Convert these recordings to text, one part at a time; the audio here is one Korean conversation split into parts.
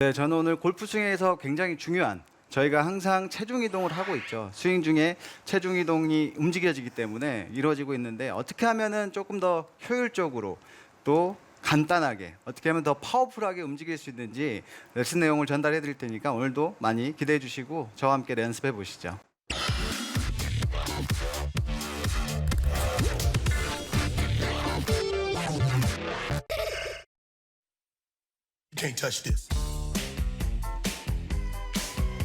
네, 저는 오늘 골프 스윙에서 굉장히 중요한 저희가 항상 체중 이동을 하고 있죠. 스윙 중에 체중 이동이 움직여지기 때문에 이루어지고 있는데 어떻게 하면은 조금 더 효율적으로 또 간단하게 어떻게 하면 더 파워풀하게 움직일 수 있는지 레슨 내용을 전달해 드릴 테니까 오늘도 많이 기대해 주시고 저와 함께 연습해 보시죠. You can't touch this.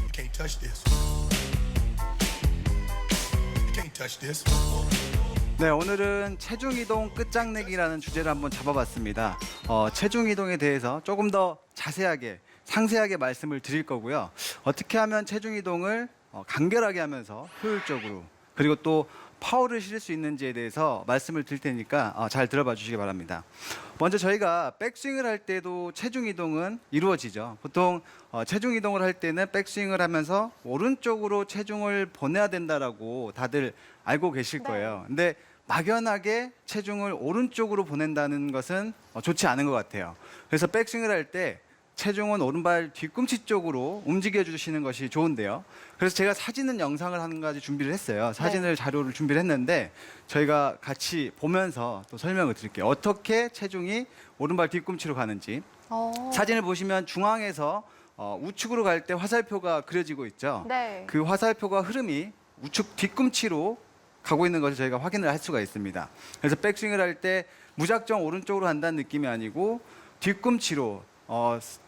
You can't touch this. You can't touch this. 네, 오늘은 체중 이동 끝장내기라는 주제를 한번 잡아봤습니다. 체중 이동에 대해서 조금 더 자세하게, 상세하게 말씀을 드릴 거고요. 어떻게 하면 체중 이동을 간결하게 하면서 효율적으로 그리고 또 파워를 실을 수 있는지에 대해서 말씀을 드릴 테니까 잘 들어봐 주시기 바랍니다. 먼저 저희가 백스윙을 할 때도 체중 이동은 이루어지죠. 보통 체중 이동을 할 때는 백스윙을 하면서 오른쪽으로 체중을 보내야 된다라고 다들 알고 계실 거예요. 근데 막연하게 체중을 오른쪽으로 보낸다는 것은 좋지 않은 것 같아요. 그래서 백스윙을 할 때 체중은 오른발 뒤꿈치 쪽으로 움직여 주시는 것이 좋은데요. 그래서 제가 사진은 영상을 한 가지 준비를 했어요. 사진을 자료를 준비를 했는데 저희가 같이 보면서 또 설명을 드릴게요. 어떻게 체중이 오른발 뒤꿈치로 가는지. 사진을 보시면 중앙에서 우측으로 갈 때 화살표가 그려지고 있죠. 네. 그 화살표가 흐름이 우측 뒤꿈치로 가고 있는 것을 저희가 확인을 할 수가 있습니다. 그래서 백스윙을 할 때 무작정 오른쪽으로 간다는 느낌이 아니고 뒤꿈치로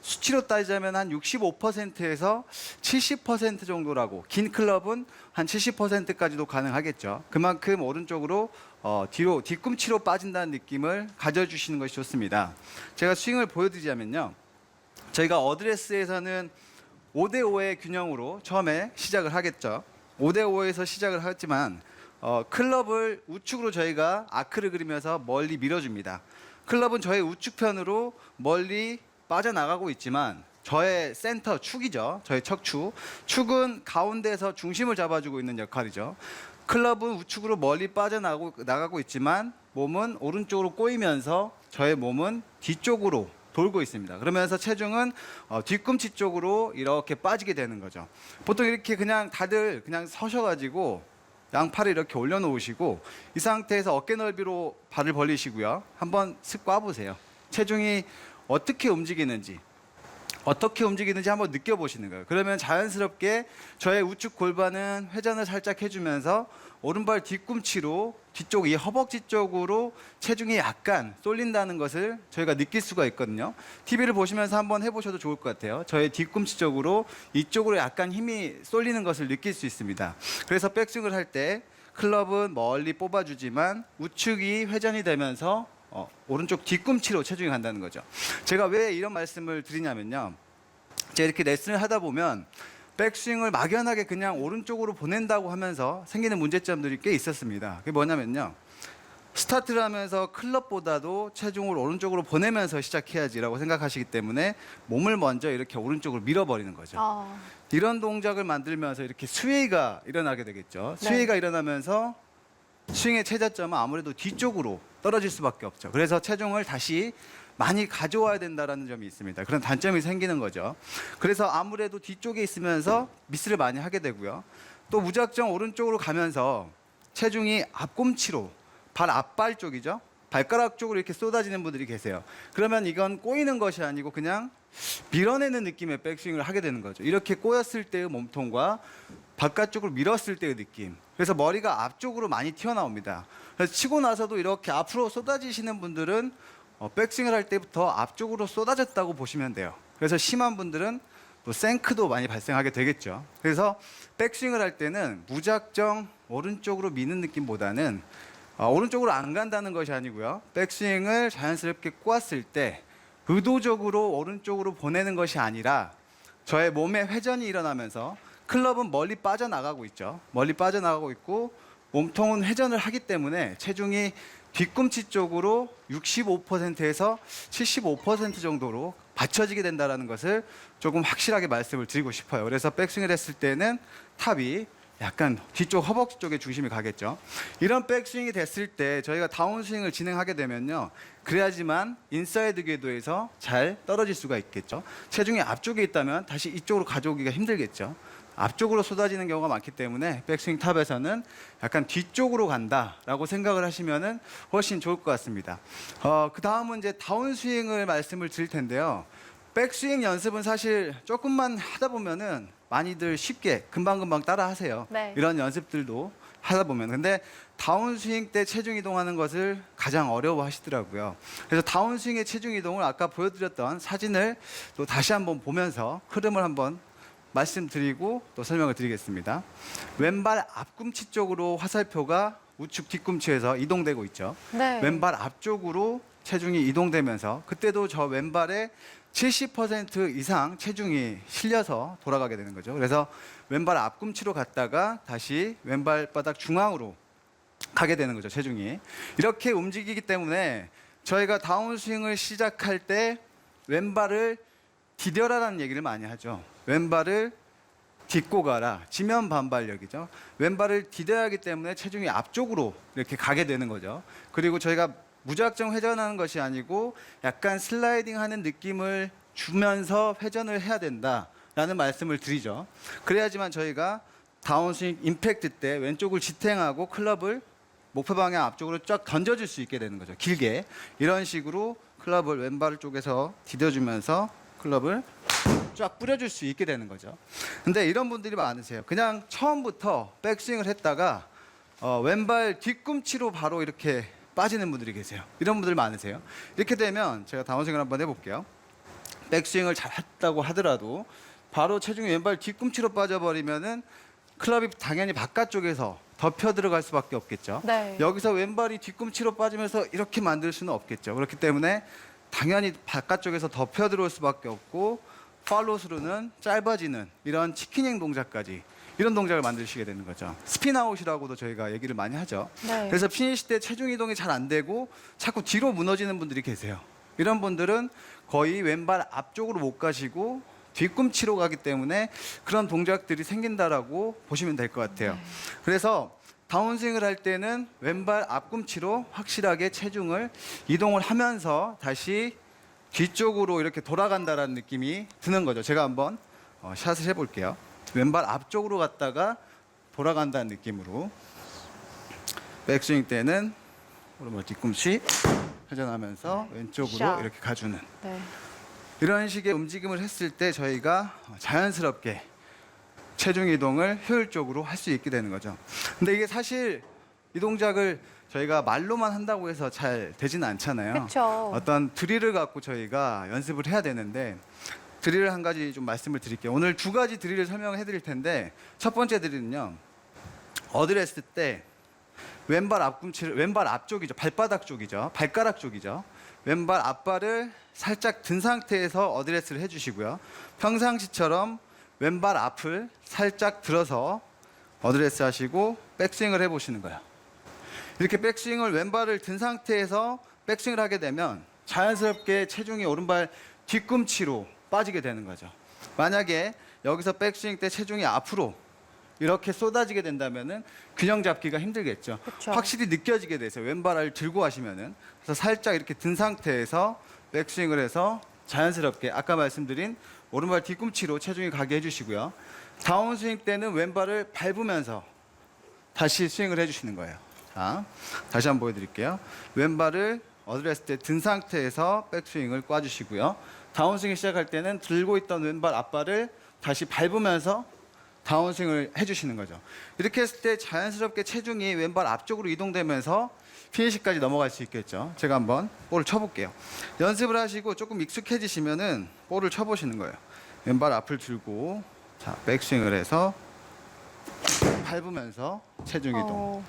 수치로 따지자면 한 65%에서 70% 정도라고, 긴 클럽은 한 70%까지도 가능하겠죠. 그만큼 오른쪽으로 뒤로 뒤꿈치로 빠진다는 느낌을 가져주시는 것이 좋습니다. 제가 스윙을 보여드리자면요, 저희가 어드레스에서는 5대5의 균형으로 처음에 시작을 하겠죠. 5대5에서 시작을 하지만 클럽을 우측으로 저희가 아크를 그리면서 멀리 밀어줍니다. 클럽은 저의 우측편으로 멀리 빠져나가고 있지만 저의 센터 축이죠. 저의 척추. 축은 가운데에서 중심을 잡아주고 있는 역할이죠. 클럽은 우측으로 멀리 빠져나가고 있지만 몸은 오른쪽으로 꼬이면서 저의 몸은 뒤쪽으로 돌고 있습니다. 그러면서 체중은 뒤꿈치 쪽으로 이렇게 빠지게 되는 거죠. 보통 이렇게 그냥 다들 그냥 서셔가지고 양팔을 이렇게 올려놓으시고 이 상태에서 어깨 넓이로 발을 벌리시고요. 한번 슥 꽈보세요. 체중이 어떻게 움직이는지 한번 느껴보시는 거예요. 그러면 자연스럽게 저의 우측 골반은 회전을 살짝 해주면서 오른발 뒤꿈치로 뒤쪽 이 허벅지 쪽으로 체중이 약간 쏠린다는 것을 저희가 느낄 수가 있거든요. TV를 보시면서 한번 해보셔도 좋을 것 같아요. 저의 뒤꿈치 쪽으로 이쪽으로 약간 힘이 쏠리는 것을 느낄 수 있습니다. 그래서 백스윙을 할 때 클럽은 멀리 뽑아주지만 우측이 회전이 되면서 오른쪽 뒤꿈치로 체중이 간다는 거죠. 제가 왜 이런 말씀을 드리냐면요, 제가 이렇게 레슨을 하다 보면 백스윙을 막연하게 그냥 오른쪽으로 보낸다고 하면서 생기는 문제점들이 꽤 있었습니다. 그게 뭐냐면요, 스타트를 하면서 클럽보다도 체중을 오른쪽으로 보내면서 시작해야지라고 생각하시기 때문에 몸을 먼저 이렇게 오른쪽으로 밀어버리는 거죠. 이런 동작을 만들면서 이렇게 스웨이가 일어나게 되겠죠. 스웨이가 일어나면서 스윙의 최저점은 아무래도 뒤쪽으로 떨어질 수밖에 없죠. 그래서 체중을 다시 많이 가져와야 된다는 점이 있습니다. 그런 단점이 생기는 거죠. 그래서 아무래도 뒤쪽에 있으면서 미스를 많이 하게 되고요. 또 무작정 오른쪽으로 가면서 체중이 앞꿈치로, 발 앞발 쪽이죠. 발가락 쪽으로 이렇게 쏟아지는 분들이 계세요. 그러면 이건 꼬이는 것이 아니고 그냥 밀어내는 느낌의 백스윙을 하게 되는 거죠. 이렇게 꼬였을 때의 몸통과 바깥쪽으로 밀었을 때의 느낌. 그래서 머리가 앞쪽으로 많이 튀어나옵니다. 그래서 치고 나서도 이렇게 앞으로 쏟아지시는 분들은 백스윙을 할 때부터 앞쪽으로 쏟아졌다고 보시면 돼요. 그래서 심한 분들은 또 생크도 많이 발생하게 되겠죠. 그래서 백스윙을 할 때는 무작정 오른쪽으로 미는 느낌보다는 오른쪽으로 안 간다는 것이 아니고요, 백스윙을 자연스럽게 꼬았을 때 의도적으로 오른쪽으로 보내는 것이 아니라 저의 몸의 회전이 일어나면서 클럽은 멀리 빠져나가고 있죠. 멀리 빠져나가고 있고 몸통은 회전을 하기 때문에 체중이 뒤꿈치 쪽으로 65%에서 75% 정도로 받쳐지게 된다는 것을 조금 확실하게 말씀을 드리고 싶어요. 그래서 백스윙을 했을 때는 탑이 약간 뒤쪽 허벅지 쪽에 중심이 가겠죠. 이런 백스윙이 됐을 때 저희가 다운스윙을 진행하게 되면요. 그래야지만 인사이드 궤도에서 잘 떨어질 수가 있겠죠. 체중이 앞쪽에 있다면 다시 이쪽으로 가져오기가 힘들겠죠. 앞쪽으로 쏟아지는 경우가 많기 때문에 백스윙 탑에서는 약간 뒤쪽으로 간다라고 생각을 하시면은 훨씬 좋을 것 같습니다. 그 다음은 이제 다운스윙을 말씀을 드릴 텐데요. 백스윙 연습은 사실 조금만 하다 보면은 많이들 쉽게 금방금방 따라 하세요. 네. 이런 연습들도 하다 보면. 근데 다운스윙 때 체중 이동하는 것을 가장 어려워하시더라고요. 그래서 다운스윙의 체중 이동을 아까 보여드렸던 사진을 또 다시 한번 보면서 흐름을 한번 말씀드리고 또 설명을 드리겠습니다. 왼발 앞꿈치 쪽으로 화살표가 우측 뒤꿈치에서 이동되고 있죠. 네. 왼발 앞쪽으로 체중이 이동되면서 그때도 저 왼발에 70% 이상 체중이 실려서 돌아가게 되는 거죠. 그래서 왼발 앞꿈치로 갔다가 다시 왼발 바닥 중앙으로 가게 되는 거죠. 체중이. 이렇게 움직이기 때문에 저희가 다운스윙을 시작할 때 왼발을 디뎌라라는 얘기를 많이 하죠. 왼발을 딛고 가라. 지면 반발력이죠. 왼발을 디뎌야 하기 때문에 체중이 앞쪽으로 이렇게 가게 되는 거죠. 그리고 저희가 무작정 회전하는 것이 아니고 약간 슬라이딩하는 느낌을 주면서 회전을 해야 된다라는 말씀을 드리죠. 그래야지만 저희가 다운스윙 임팩트 때 왼쪽을 지탱하고 클럽을 목표 방향 앞쪽으로 쫙 던져줄 수 있게 되는 거죠. 길게. 이런 식으로 클럽을 왼발 쪽에서 디뎌주면서 클럽을 쫙 뿌려줄 수 있게 되는 거죠. 근데 이런 분들이 많으세요. 그냥 처음부터 백스윙을 했다가 왼발 뒤꿈치로 바로 이렇게 빠지는 분들이 계세요. 이런 분들 많으세요. 이렇게 되면 제가 다운스윙을 한번 해볼게요. 백스윙을 잘 했다고 하더라도 바로 체중이 왼발 뒤꿈치로 빠져버리면은 클럽이 당연히 바깥쪽에서 덮여 들어갈 수밖에 없겠죠. 네. 여기서 왼발이 뒤꿈치로 빠지면서 이렇게 만들 수는 없겠죠. 그렇기 때문에 당연히 바깥쪽에서 덮여 들어올 수밖에 없고 팔로스루는 짧아지는 이런 치킨행 동작까지 이런 동작을 만드시게 되는 거죠. 스피나웃이라고도 저희가 얘기를 많이 하죠. 네. 그래서 피니시 때 체중 이동이 잘 안 되고 자꾸 뒤로 무너지는 분들이 계세요. 이런 분들은 거의 왼발 앞쪽으로 못 가시고 뒤꿈치로 가기 때문에 그런 동작들이 생긴다라고 보시면 될 것 같아요. 그래서 다운스윙을 할 때는 왼발 앞꿈치로 확실하게 체중을 이동을 하면서 다시 뒤쪽으로 이렇게 돌아간다라는 느낌이 드는 거죠. 제가 한번 샷을 해볼게요. 왼발 앞쪽으로 갔다가 돌아간다는 느낌으로 백스윙 때는 오른발 뒤꿈치 회전하면서 왼쪽으로 샷. 이렇게 가주는 네. 이런 식의 움직임을 했을 때 저희가 자연스럽게 체중 이동을 효율적으로 할 수 있게 되는 거죠. 근데 이게 사실 이 동작을 저희가 말로만 한다고 해서 잘 되지는 않잖아요. 그렇죠. 어떤 드릴을 갖고 저희가 연습을 해야 되는데 드릴을 한 가지 좀 말씀을 드릴게요. 오늘 두 가지 드릴을 설명해 드릴 텐데 첫 번째 드릴은요. 어드레스 때 왼발 앞꿈치를 왼발 앞쪽이죠. 발바닥 쪽이죠. 발가락 쪽이죠. 왼발 앞발을 살짝 든 상태에서 어드레스를 해주시고요. 평상시처럼 왼발 앞을 살짝 들어서 어드레스 하시고 백스윙을 해보시는 거예요. 이렇게 백스윙을 왼발을 든 상태에서 백스윙을 하게 되면 자연스럽게 체중이 오른발 뒤꿈치로 빠지게 되는 거죠. 만약에 여기서 백스윙 때 체중이 앞으로 이렇게 쏟아지게 된다면은 균형 잡기가 힘들겠죠. 그쵸. 확실히 느껴지게 돼서 왼발을 들고 하시면은 그래서 살짝 이렇게 든 상태에서 백스윙을 해서 자연스럽게 아까 말씀드린 오른발 뒤꿈치로 체중이 가게 해주시고요. 다운스윙 때는 왼발을 밟으면서 다시 스윙을 해주시는 거예요. 자, 다시 한번 보여드릴게요. 왼발을 어드레스 때 든 상태에서 백스윙을 꽈주시고요. 다운스윙을 시작할 때는 들고 있던 왼발 앞발을 다시 밟으면서 다운스윙을 해주시는 거죠. 이렇게 했을 때 자연스럽게 체중이 왼발 앞쪽으로 이동되면서 피니시까지 넘어갈 수 있겠죠. 제가 한번 볼을 쳐볼게요. 연습을 하시고 조금 익숙해지시면은 볼을 쳐보시는 거예요. 왼발 앞을 들고 자 백스윙을 해서 밟으면서 체중 이동.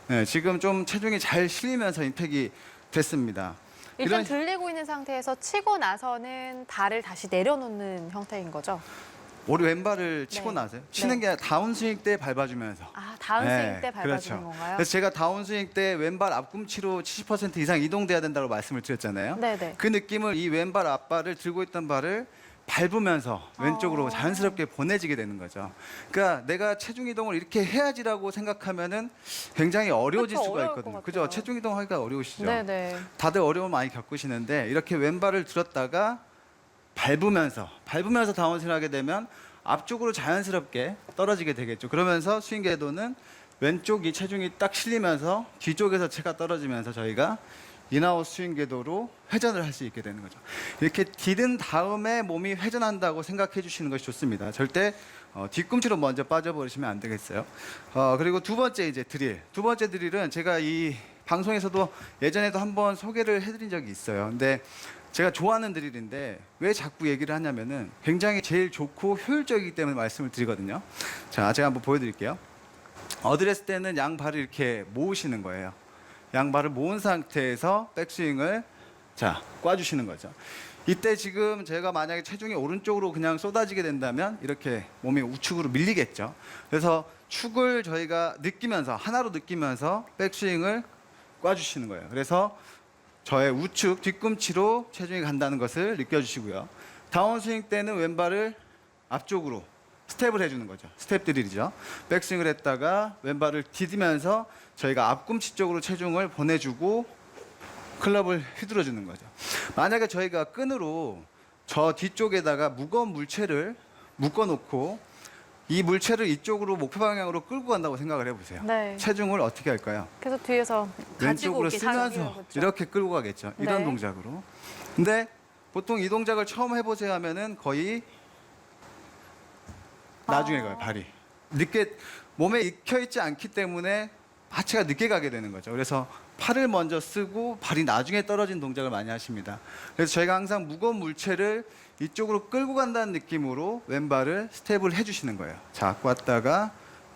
네, 지금 좀 체중이 잘 실리면서 임팩이 됐습니다. 일단 이런- 들리고 있는 상태에서 치고 나서는 발을 다시 내려놓는 형태인 거죠. 우리 왼발을 치고 네. 나서요. 치는 네. 게 아니라 다운스윙 때 밟아주면서. 아, 다운스윙 네, 때 밟아주는 그렇죠. 건가요? 그래서 제가 다운스윙 때 왼발 앞꿈치로 70% 이상 이동돼야 된다고 말씀을 드렸잖아요. 네네. 그 느낌을 이 왼발 앞발을 들고 있던 발을 밟으면서 왼쪽으로 자연스럽게 보내지게 되는 거죠. 그러니까 내가 체중 이동을 이렇게 해야지라고 생각하면은 굉장히 어려워질 그쵸, 수가 어려울 것 있거든요. 같아요. 그죠? 체중 이동하기가 어려우시죠? 네네. 다들 어려움 많이 겪으시는데 이렇게 왼발을 들었다가 밟으면서 다운스윙을 하게 되면 앞쪽으로 자연스럽게 떨어지게 되겠죠. 그러면서 스윙 궤도는 왼쪽 이 체중이 딱 실리면서 뒤쪽에서 체가 떨어지면서 저희가 인아웃 스윙 궤도로 회전을 할 수 있게 되는 거죠. 이렇게 디딘 다음에 몸이 회전한다고 생각해 주시는 것이 좋습니다. 절대 뒤꿈치로 먼저 빠져버리시면 안 되겠어요. 그리고 두 번째 이제 드릴. 두 번째 드릴은 제가 이 방송에서도 예전에도 한번 소개를 해드린 적이 있어요. 근데 제가 좋아하는 드릴인데 왜 자꾸 얘기를 하냐면은 굉장히 제일 좋고 효율적이기 때문에 말씀을 드리거든요. 자, 제가 한번 보여드릴게요. 어드레스 때는 양 발을 이렇게 모으시는 거예요. 양발을 모은 상태에서 백스윙을 자 꽈주시는 거죠. 이때 지금 제가 만약에 체중이 오른쪽으로 그냥 쏟아지게 된다면 이렇게 몸이 우측으로 밀리겠죠. 그래서 축을 저희가 느끼면서 하나로 느끼면서 백스윙을 꽈주시는 거예요. 그래서 저의 우측 뒤꿈치로 체중이 간다는 것을 느껴주시고요. 다운스윙 때는 왼발을 앞쪽으로 스텝을 해주는 거죠. 스텝 드릴이죠. 백스윙을 했다가 왼발을 디디면서 저희가 앞꿈치 쪽으로 체중을 보내주고 클럽을 휘둘러주는 거죠. 만약에 저희가 끈으로 저 뒤쪽에다가 무거운 물체를 묶어놓고 이 물체를 이쪽으로 목표 방향으로 끌고 간다고 생각을 해보세요. 네. 체중을 어떻게 할까요? 그래서 뒤에서 가지고 왼쪽으로 오게 쓰면서 당기는 거죠. 이렇게 끌고 가겠죠. 이런 네. 동작으로. 근데 보통 이 동작을 처음 해보세요 하면은 거의 나중에 가요, 발이. 늦게 몸에 익혀 있지 않기 때문에 하체가 늦게 가게 되는 거죠. 그래서 팔을 먼저 쓰고 발이 나중에 떨어진 동작을 많이 하십니다. 그래서 저희가 항상 무거운 물체를 이쪽으로 끌고 간다는 느낌으로 왼발을 스텝을 해주시는 거예요. 자, 꽂다가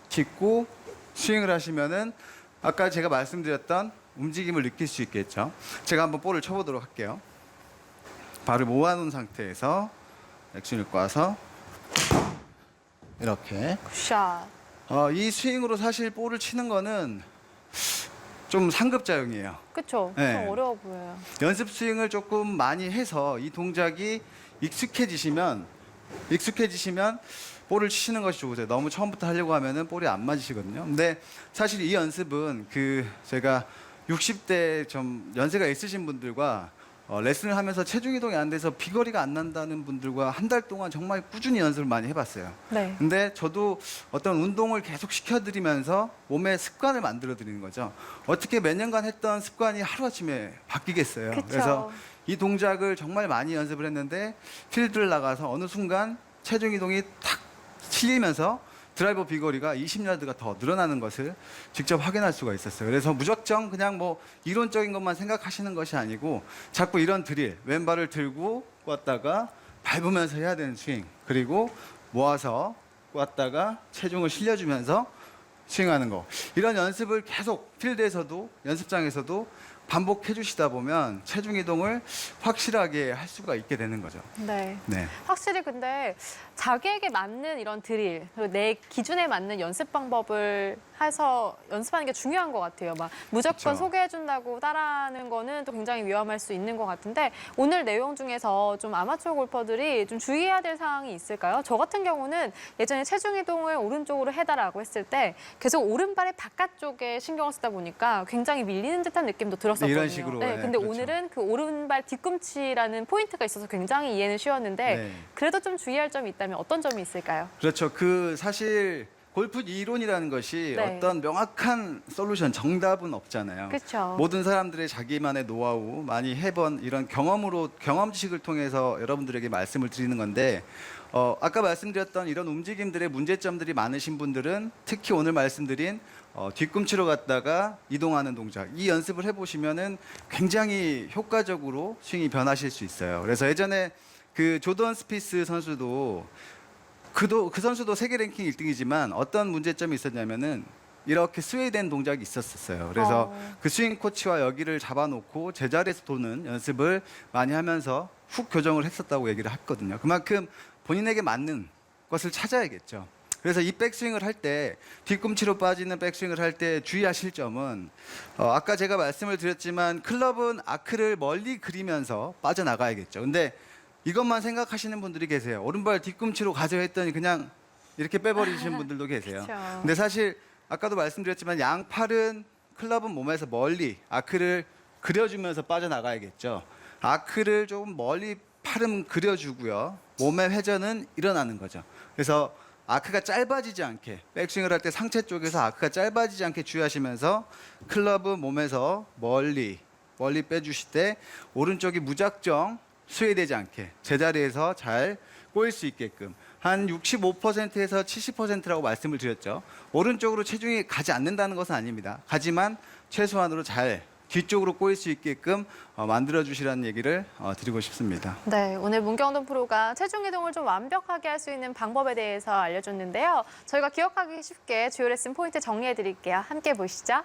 딛고 스윙을 하시면은 아까 제가 말씀드렸던 움직임을 느낄 수 있겠죠. 제가 한번 볼을 쳐보도록 할게요. 발을 모아놓은 상태에서 액션을 꽈서 이렇게 굿샷. 이 스윙으로 사실 볼을 치는 거는 좀 상급자용이에요. 그쵸? 네. 좀 어려워 보여요. 연습 스윙을 조금 많이 해서 이 동작이 익숙해지시면 볼을 치시는 것이 좋으세요. 너무 처음부터 하려고 하면은 볼이 안 맞으시거든요. 근데 사실 이 연습은 제가 60대 좀 연세가 있으신 분들과 레슨을 하면서 체중 이동이 안 돼서 비거리가 안 난다는 분들과 한 달 동안 정말 꾸준히 연습을 많이 해봤어요. 네. 근데 저도 어떤 운동을 계속 시켜드리면서 몸에 습관을 만들어 드리는 거죠. 어떻게 몇 년간 했던 습관이 하루아침에 바뀌겠어요. 그쵸. 그래서 이 동작을 정말 많이 연습을 했는데 필드를 나가서 어느 순간 체중 이동이 탁 실리면서 드라이버 비거리가 20야드가 더 늘어나는 것을 직접 확인할 수가 있었어요. 그래서 무작정 그냥 뭐 이론적인 것만 생각하시는 것이 아니고 자꾸 이런 드릴, 왼발을 들고 꽂다가 밟으면서 해야 되는 스윙, 그리고 모아서 꽂다가 체중을 실려주면서 스윙하는 거. 이런 연습을 계속 필드에서도 연습장에서도 반복해 주시다 보면 체중 이동을 확실하게 할 수가 있게 되는 거죠. 네. 네. 확실히 근데 자기에게 맞는 이런 드릴, 그리고 내 기준에 맞는 연습 방법을 해서 연습하는 게 중요한 것 같아요. 막 무조건 그쵸. 소개해준다고 따라하는 거는 또 굉장히 위험할 수 있는 것 같은데 오늘 내용 중에서 좀 아마추어 골퍼들이 좀 주의해야 될 사항이 있을까요? 저 같은 경우는 예전에 체중 이동을 오른쪽으로 해달라고 했을 때 계속 오른발의 바깥쪽에 신경을 쓰다 보니까 굉장히 밀리는 듯한 느낌도 들었었거든요. 네, 이런 식으로, 네, 네, 근데 그렇죠. 오늘은 그 오른발 뒤꿈치라는 포인트가 있어서 굉장히 이해는 쉬웠는데 네. 그래도 좀 주의할 점이 있다면 어떤 점이 있을까요? 그렇죠. 사실 골프 이론이라는 것이 네. 어떤 명확한 솔루션, 정답은 없잖아요. 그렇죠. 모든 사람들의 자기만의 노하우, 많이 해본 이런 경험 지식을 통해서 여러분들에게 말씀을 드리는 건데 아까 말씀드렸던 이런 움직임들의 문제점들이 많으신 분들은 특히 오늘 말씀드린 뒤꿈치로 갔다가 이동하는 동작, 이 연습을 해보시면은 굉장히 효과적으로 스윙이 변하실 수 있어요. 그래서 예전에 그 조던 스피스 선수도 그 선수도 세계 랭킹 1등이지만 어떤 문제점이 있었냐면은 이렇게 스웨이된 동작이 있었어요. 그래서 그 스윙 코치와 여기를 잡아놓고 제자리에서 도는 연습을 많이 하면서 훅 교정을 했었다고 얘기를 했거든요. 그만큼 본인에게 맞는 것을 찾아야겠죠. 그래서 이 백스윙을 할 때 뒤꿈치로 빠지는 백스윙을 할 때 주의하실 점은 아까 제가 말씀을 드렸지만 클럽은 아크를 멀리 그리면서 빠져나가야겠죠. 근데 이것만 생각하시는 분들이 계세요. 오른발 뒤꿈치로 가져 했더니 그냥 이렇게 빼버리시는 분들도 계세요. 그쵸. 근데 사실 아까도 말씀드렸지만 양팔은 클럽은 몸에서 멀리 아크를 그려주면서 빠져나가야겠죠. 아크를 조금 멀리 팔은 그려주고요. 몸의 회전은 일어나는 거죠. 그래서 아크가 짧아지지 않게 백스윙을 할 때 상체 쪽에서 아크가 짧아지지 않게 주의하시면서 클럽은 몸에서 멀리 빼주실 때 오른쪽이 무작정 스웨이되지 않게 제자리에서 잘 꼬일 수 있게끔 한 65%에서 70%라고 말씀을 드렸죠. 오른쪽으로 체중이 가지 않는다는 것은 아닙니다. 하지만 최소한으로 잘 뒤쪽으로 꼬일 수 있게끔 만들어 주시라는 얘기를 드리고 싶습니다. 네, 오늘 문경돈 프로가 체중 이동을 좀 완벽하게 할 수 있는 방법에 대해서 알려줬는데요. 저희가 기억하기 쉽게 주요 레슨 포인트 정리해 드릴게요. 함께 보시죠.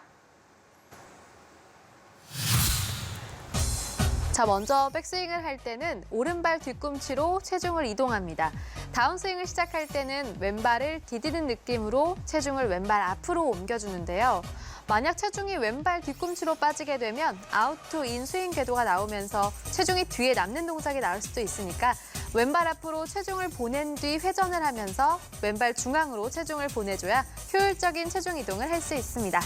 자, 먼저 백스윙을 할 때는 오른발 뒤꿈치로 체중을 이동합니다. 다운스윙을 시작할 때는 왼발을 디디는 느낌으로 체중을 왼발 앞으로 옮겨주는데요. 만약 체중이 왼발 뒤꿈치로 빠지게 되면 아웃 투 인 스윙 궤도가 나오면서 체중이 뒤에 남는 동작이 나올 수도 있으니까 왼발 앞으로 체중을 보낸 뒤 회전을 하면서 왼발 중앙으로 체중을 보내줘야 효율적인 체중 이동을 할 수 있습니다.